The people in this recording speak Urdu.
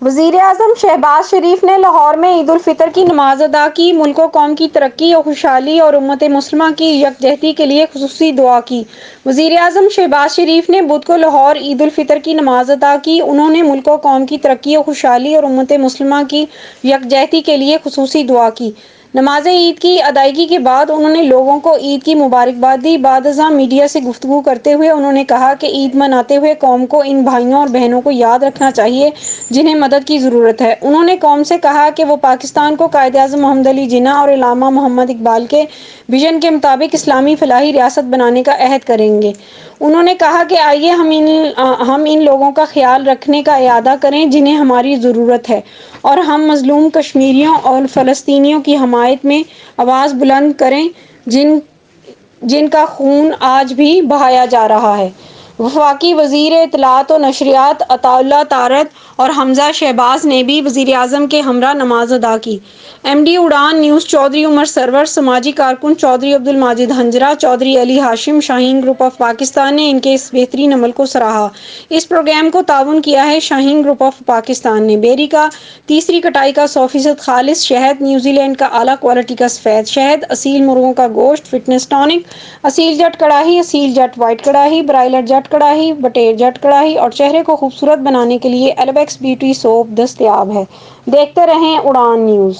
وزیر اعظم شہباز شریف نے لاہور میں عید الفطر کی نماز ادا کی۔ ملک و قوم کی ترقی اور خوشحالی اور امت مسلمہ کی یکجہتی کے لیے خصوصی دعا کی۔ وزیر اعظم شہباز شریف نے بدھ کو لاہور عید الفطر کی نماز ادا کی۔ انہوں نے ملک و قوم کی ترقی اور خوشحالی اور امت مسلمہ کی یکجہتی کے لیے خصوصی دعا کی۔ نماز عید کی ادائیگی کے بعد انہوں نے لوگوں کو عید کی مبارکباد دی۔ بعد ازاں میڈیا سے گفتگو کرتے ہوئے انہوں نے کہا کہ عید مناتے ہوئے قوم کو ان بھائیوں اور بہنوں کو یاد رکھنا چاہیے جنہیں مدد کی ضرورت ہے۔ انہوں نے قوم سے کہا کہ وہ پاکستان کو قائد اعظم محمد علی جناح اور علامہ محمد اقبال کے وژن کے مطابق اسلامی فلاحی ریاست بنانے کا عہد کریں گے۔ انہوں نے کہا کہ آئیے ہم ان لوگوں کا خیال رکھنے کا اعادہ کریں جنہیں ہماری ضرورت ہے، اور ہم مظلوم کشمیریوں اور فلسطینیوں کی حمایت میں آواز بلند کریں جن کا خون آج بھی بہایا جا رہا ہے۔ وفاقی وزیر اطلاعات و نشریات عطاء اللہ طارت اور حمزہ شہباز نے بھی وزیر اعظم کے ہمراہ نماز ادا کی۔ ایم ڈی اڑان نیوز چودھری عمر سرور، سماجی کارکن چودھری عبدالماجد ہنجرہ، چودھری علی ہاشم، شاہین گروپ آف پاکستان نے ان کے اس بہترین عمل کو سراہا۔ اس پروگرام کو تعاون کیا ہے شاہین گروپ آف پاکستان نے۔ بیری کا تیسری کٹائی کا 100% خالص شہد، نیوزی لینڈ کا اعلیٰ کوالٹی کا سفید شہد، اصیل مرغوں کا گوشت فٹنس ٹانک، اصیل جٹ کڑاہی، اصیل جٹ وائٹ کڑاہی، برائلر جٹ کڑاہی، بٹیر جٹ کڑاہی اور چہرے کو خوبصورت بنانے کے لیے ایلویکس بیوٹی سوپ دستیاب ہے۔ دیکھتے رہیں اڑان نیوز۔